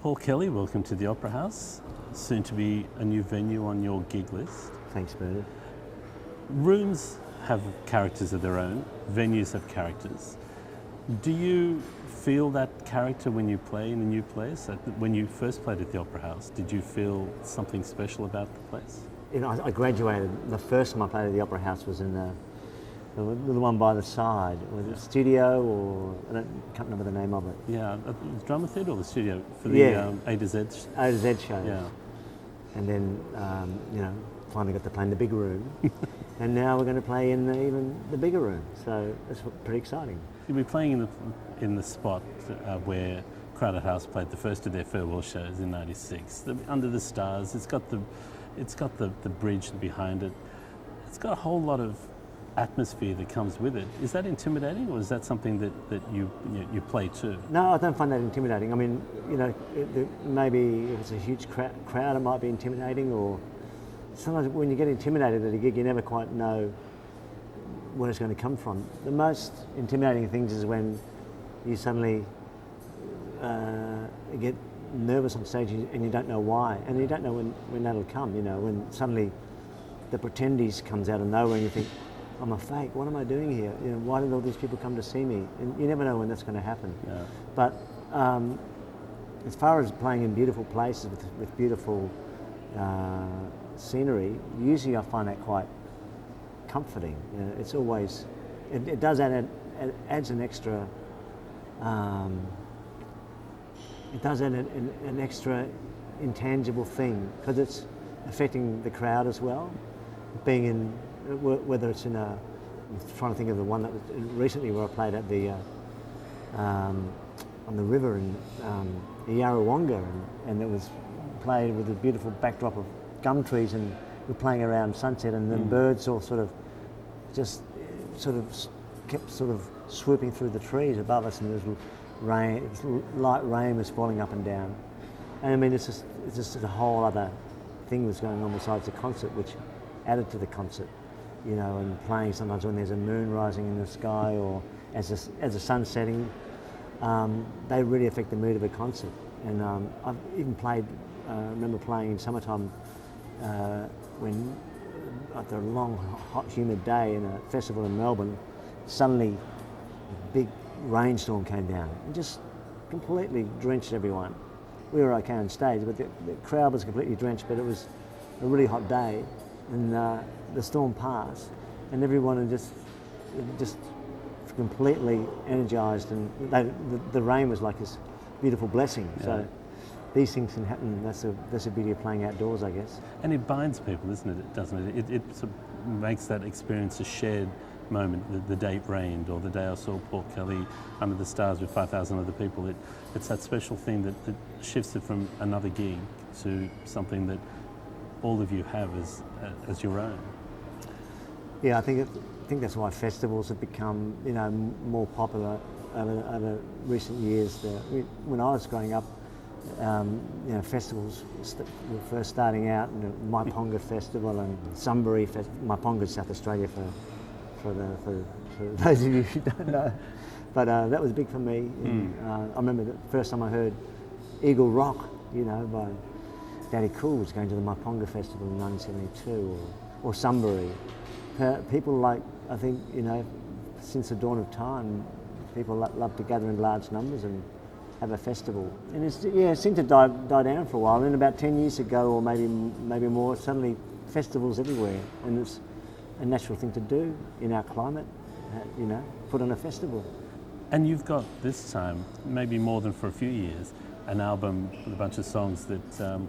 Paul Kelly, welcome to the Opera House, soon to be a new venue on your gig list. Thanks, Bernard. Rooms have characters of their own, venues have characters. Do you feel that character when you play in a new place? When you first played at the Opera House, did you feel something special about the place? You know, I graduated, the first time I played at the Opera House was in the one by the side, with the studio, or I can't remember the name of it. Yeah, the drama theatre or the studio for the A to Z? A to Z show. Yeah. And then, finally got to play in the big room. And now we're going to play in even the bigger room. So it's pretty exciting. You'll be playing in the spot where Crowded House played the first of their farewell shows in '96. Under the Stars. It's got the bridge behind it. It's got a whole lot of atmosphere that comes with it. Is that intimidating, or is that something that you play too? No, I don't find that intimidating. I mean, maybe if it's a huge crowd, it might be intimidating, or sometimes when you get intimidated at a gig, you never quite know where it's going to come from. The most intimidating things is when you suddenly get nervous on stage and you don't know why, and you don't know when that'll come. When suddenly the pretendies comes out of nowhere and you think, I'm a fake, what am I doing here? Why did all these people come to see me? And you never know when that's going to happen. Yeah. But as far as playing in beautiful places with beautiful scenery, usually I find that quite comforting. It's always, it does add, it adds an extra, it does add an extra intangible thing, because it's affecting the crowd as well. Being in, whether it's in I'm trying to think of the one that was recently where I played at the on the river in Yarrawonga, and it was played with a beautiful backdrop of gum trees, and we're playing around sunset, and the birds all kept swooping through the trees above us, and there was rain, light rain was falling up and down. And I mean, it's just a whole other thing was going on besides the concert, which added to the concert. And playing sometimes when there's a moon rising in the sky, or as the sun's setting, they really affect the mood of a concert. And I've even played, I remember playing in summertime when, after a long, hot, humid day in a festival in Melbourne, suddenly a big rainstorm came down and just completely drenched everyone. We were okay on stage, but the crowd was completely drenched, but it was a really hot day, and the storm passed, and everyone just completely energised, and the rain was like this beautiful blessing. Yeah. So these things can happen. That's the beauty of playing outdoors, I guess. And it binds people, isn't it? Doesn't it? It sort of makes that experience a shared moment. The day it rained, or the day I saw Paul Kelly under the stars with 5,000 other people. It's that special thing that shifts it from another gig to something that all of you have as your own. Yeah, I think that's why festivals have become more popular over recent years. When I was growing up, festivals were first starting out, Maiponga Festival and Sunbury Maiponga, South Australia, for those of you who don't know. But that was big for me. I remember the first time I heard Eagle Rock, by Daddy Cool, was going to the Maiponga Festival in 1972, or Sunbury. People like, I think, since the dawn of time, people love to gather in large numbers and have a festival. And it seemed to die down for a while. And then about 10 years ago, or maybe more, suddenly festivals everywhere. And it's a natural thing to do in our climate, put on a festival. And you've got this time, maybe more than for a few years, an album with a bunch of songs that are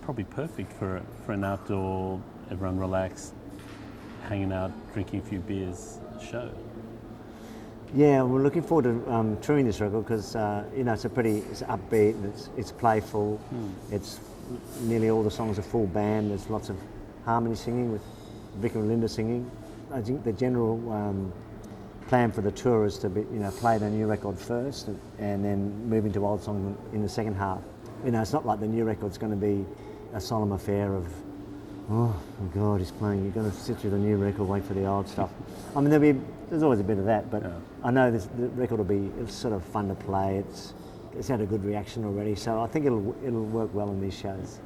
probably perfect for an outdoor, everyone relaxed, hanging out, drinking a few beers show. Yeah, we're looking forward to touring this record, because it's upbeat, it's playful, it's nearly all the songs are full band. There's lots of harmony singing with Vic and Linda singing. I think the general plan for the tour is to play the new record first, and then move into old songs in the second half. It's not like the new record's going to be a solemn affair of, oh my God, he's playing, you're going to sit through the new record, wait for the old stuff. I mean, there's always a bit of that, but yeah. I know the record will be, it's sort of fun to play. it's had a good reaction already. So I think it'll work well in these shows.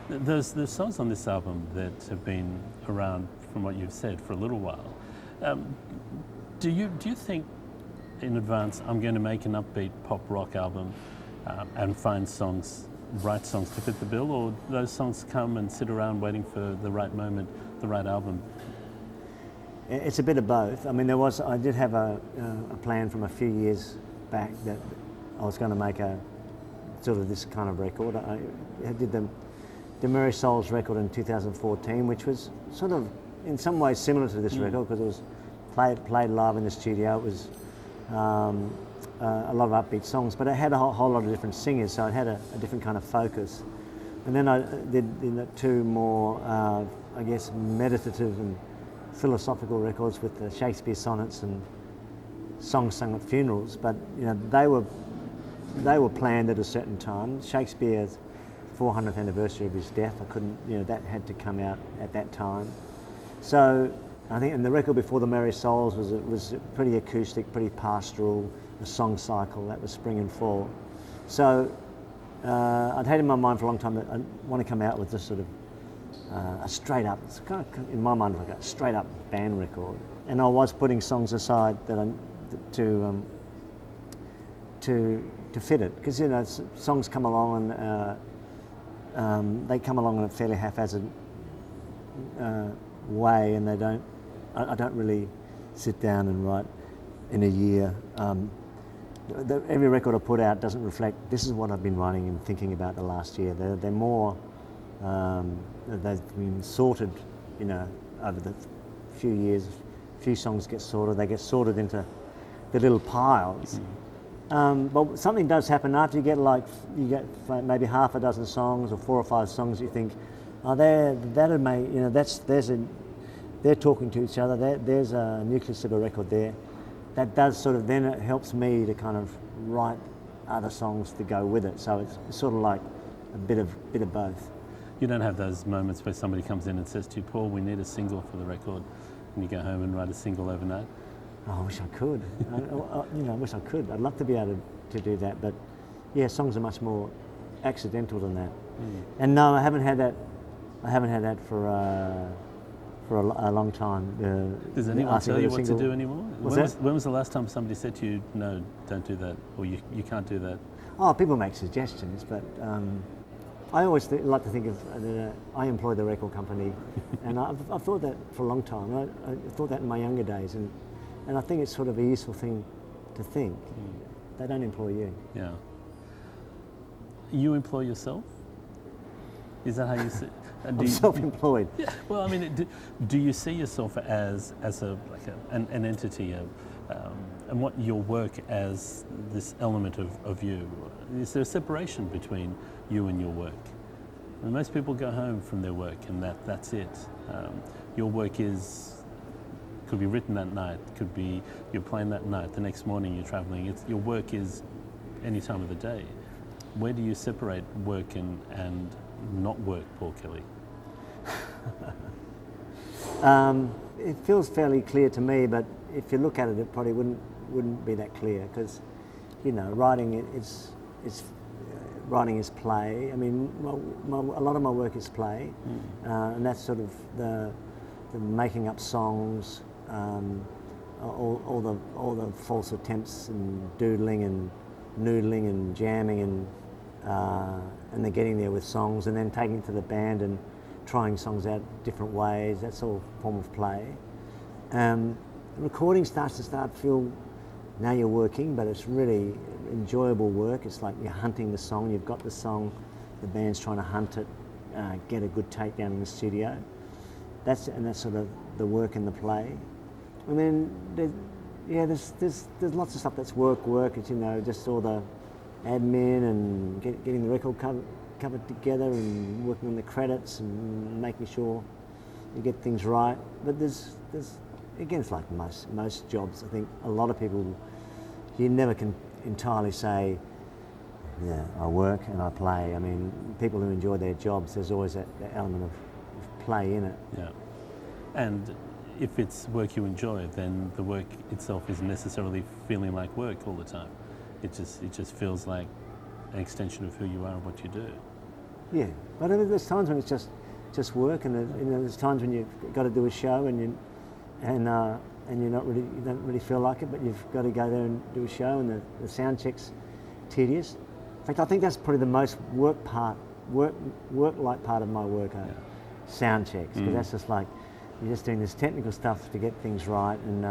There's songs on this album that have been around, from what you've said, for a little while. Do you think in advance, I'm going to make an upbeat pop rock album and write songs to fit the bill, or those songs come and sit around waiting for the right moment, the right album? It's a bit of both. I mean, I did have a plan from a few years back that I was going to make a sort of this kind of record. I did the Mary Souls record in 2014, which was sort of in some ways similar to this record because it was played live in the studio. It was a lot of upbeat songs, but it had a whole lot of different singers, so it had a different kind of focus. And then I did two more, I guess, meditative and philosophical records with the Shakespeare sonnets and songs sung at funerals. But they were planned at a certain time. Shakespeare's 400th anniversary of his death, I couldn't, that had to come out at that time. So I think, and the record before the Merry Souls was pretty acoustic, pretty pastoral, a song cycle that was spring and fall. So I'd had in my mind for a long time that I want to come out with this sort of a straight up, it's kind of in my mind like a straight up band record. And I was putting songs aside that to fit it, because songs come along and they come along in a fairly haphazard way, and I don't really sit down and write in a year. Every record I put out doesn't reflect, this is what I've been writing and thinking about the last year. They're more, they've been sorted, over the few years. A few songs get sorted, they get sorted into the little piles. But something does happen after you get maybe half a dozen songs or 4 or 5 songs. You think, they're talking to each other. There's a nucleus of a record there. That does sort of, then it helps me to kind of write other songs to go with it. So it's sort of like a bit of both. You don't have those moments where somebody comes in and says to you, Paul, we need a single for the record, and you go home and write a single overnight? Oh, I wish I could. I wish I could. I'd love to be able to do that, but yeah, songs are much more accidental than that. And no, I haven't had that. I haven't had that for a long time. Does anyone tell you what to do anymore? When was the last time somebody said to you, no, don't do that, or you can't do that? Oh, people make suggestions, but I always like to think of I employ the record company, and I've thought that for a long time. I thought that in my younger days, and I think it's sort of a useful thing to think. They don't employ you. Yeah. You employ yourself? Is that how you see? I'm self-employed. Yeah. Well, I mean, do you see yourself as an entity, and what your work as this element of you? Is there a separation between you and your work? And most people go home from their work, and that's it. Your work could be written that night, could be you're playing that night, the next morning you're travelling. Your work is any time of the day. Where do you separate work and not work, Paul Kelly? It feels fairly clear to me, but if you look at it, it probably wouldn't be that clear, because writing is play. I mean, a lot of my work is play, and that's sort of the making up songs, all the false attempts and doodling and noodling and jamming and then getting there with songs, and then taking it to the band and trying songs out different ways. That's all a form of play. Recording starts to feel, now you're working, but it's really enjoyable work. It's like you're hunting the song, you've got the song, the band's trying to hunt it, get a good takedown in the studio. That's sort of the work and the play. And then there's lots of stuff that's work. It's just all the admin and getting the record covered together and working on the credits and making sure you get things right. But there's again, it's like most jobs. I think a lot of people, you never can entirely say, yeah, I work and I play. I mean, people who enjoy their jobs, there's always that element of play in it. Yeah. And if it's work you enjoy, then the work itself isn't necessarily feeling like work all the time. It just feels like an extension of who you are and what you do. Yeah, but I mean, there's times when it's just work, and there's times when you've got to do a show and you don't really feel like it, but you've got to go there and do a show, and the sound check's tedious. In fact, I think that's probably the most work-like part of my work, sound checks, because that's just like you're just doing this technical stuff to get things right, and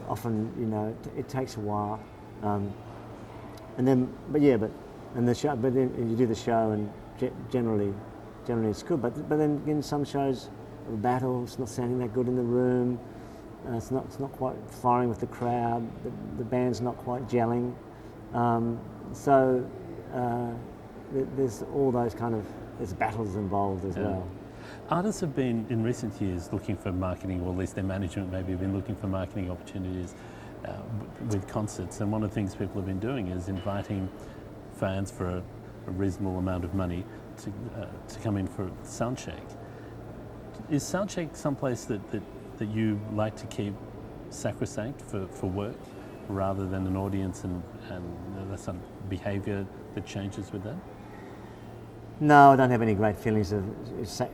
often it takes a while, and then you do the show, and generally it's good, but then in some shows, a battle, it's not sounding that good in the room. It's not quite firing with the crowd. The band's not quite gelling. There's all those there's battles involved as well. Artists have been in recent years looking for marketing, or at least their management maybe have been looking for marketing opportunities with concerts. And one of the things people have been doing is inviting fans for a reasonable amount of money to come in for soundcheck. Is soundcheck someplace that you like to keep sacrosanct for work, rather than an audience and there's some behaviour that changes with that? No, I don't have any great feelings of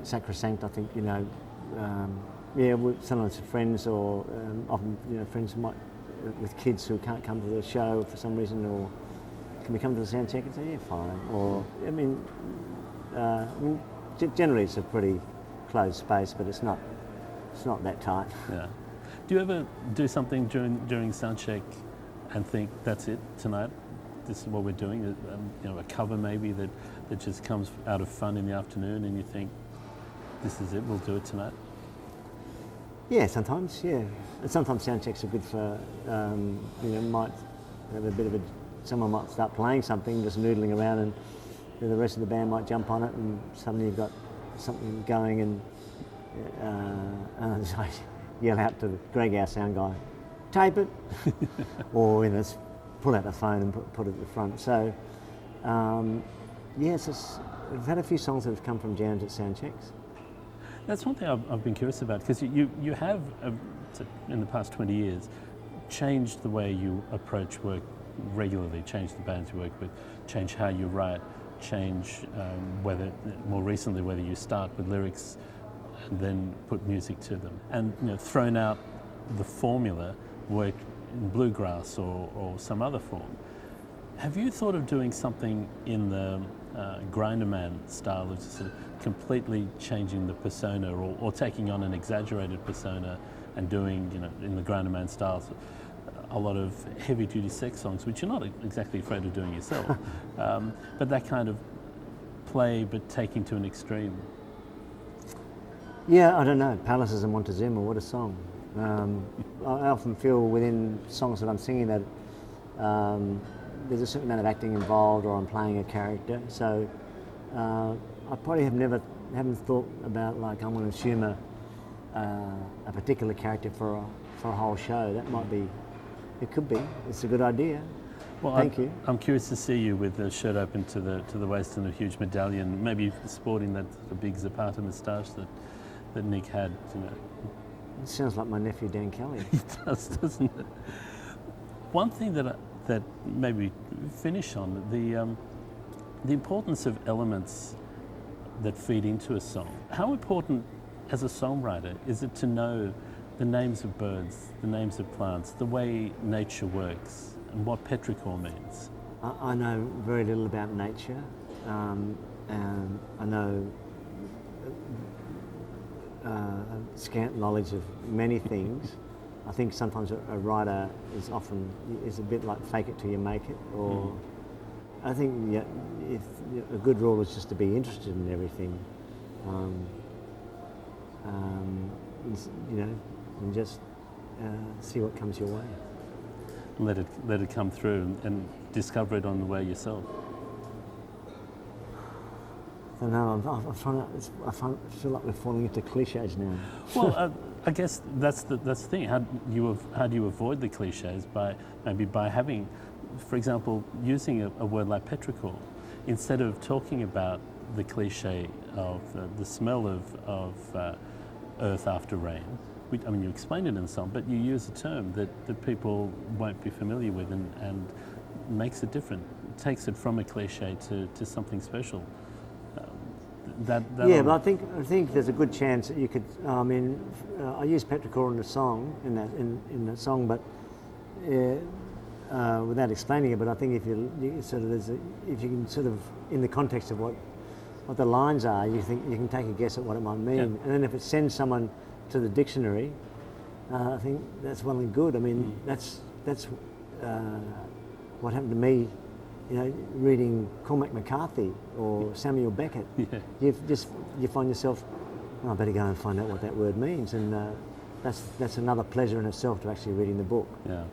sacrosanct. I think sometimes friends, or often friends with kids who can't come to the show for some reason, or can we come to the sound check and say, yeah, fine. Or generally it's a pretty closed space, but it's not that tight. Yeah. Do you ever do something during sound check and think, that's it tonight? This is what we're doing. A cover maybe that just comes out of fun in the afternoon, and you think, this is it. We'll do it tonight. Yeah, sometimes. Yeah, and sometimes sound checks are good for. Might have a bit of someone might start playing something, just noodling around, and the rest of the band might jump on it, and suddenly you've got something going, and I yell out to Greg, our sound guy, tape it, or pull out the phone and put it at the front. So, yes, we've had a few songs that have come from jams at sound checks. That's one thing I've been curious about, because you have, in the past 20 years, changed the way you approach work regularly, changed the bands you work with, changed how you write, change more recently whether you start with lyrics and then put music to them, and thrown out the formula, work in bluegrass or some other form. Have you thought of doing something in the Grinderman style, of just completely changing the persona, or taking on an exaggerated persona and doing, in the Grinderman style, a lot of heavy-duty sex songs, which you're not exactly afraid of doing yourself, but that kind of play, but taking to an extreme? Yeah, I don't know. Palaces in Montezuma, what a song. I often feel within songs that I'm singing that there's a certain amount of acting involved, or I'm playing a character. So I probably haven't thought about, like, I'm going to assume a particular character for a whole show. That might be, it could be. It's a good idea. Well, Thank you. I'm curious to see you with the shirt open to the waist and a huge medallion, maybe sporting that big Zapata moustache that Nick had. It sounds like my nephew Dan Kelly. It does, doesn't it? One thing that maybe finish on, the importance of elements that feed into a song. How important, as a songwriter, is it to know the names of birds, the names of plants, the way nature works, and what petrichor means? I know very little about nature, and I know scant knowledge of many things. I think sometimes a writer is a bit like fake it till you make it, or I think if a good rule is just to be interested in everything, and just see what comes your way. Let it come through and discover it on the way yourself. I don't know. I feel like we're falling into cliches now. Well, I guess that's the thing. How do you avoid the cliches? By having, for example, using a word like petrichor, instead of talking about the cliche of the smell of earth after rain. You explain it in the song, but you use a term that people won't be familiar with, and makes it different. It takes it from a cliche to something special. But I think there's a good chance that you could. I use petrichor in the song in that song, but without explaining it. But I think if you can sort of in the context of what the lines are, you can take a guess at what it might mean, and then if it sends someone to the dictionary, I think that's well and good. I mean, that's what happened to me. Reading Cormac McCarthy or Samuel Beckett, you find yourself, I better go and find out what that word means, and that's another pleasure in itself to actually reading the book. Yeah,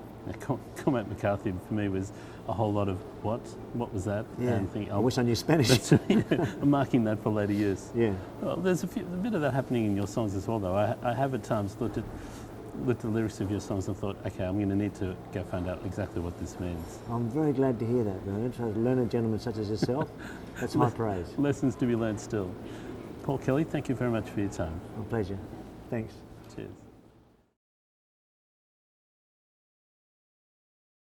Cormac McCarthy for me was a whole lot of what was that? Yeah, and thinking, I wish I knew Spanish. I'm marking that for later years. Yeah. Well, there's a bit of that happening in your songs as well, though. I have at times looked at the lyrics of your songs and thought, okay, I'm going to need to go find out exactly what this means. I'm very glad to hear that, Bernard. For a learned gentleman such as yourself, that's high praise. Lessons to be learned still. Paul Kelly, thank you very much for your time. My pleasure. Thanks. Cheers.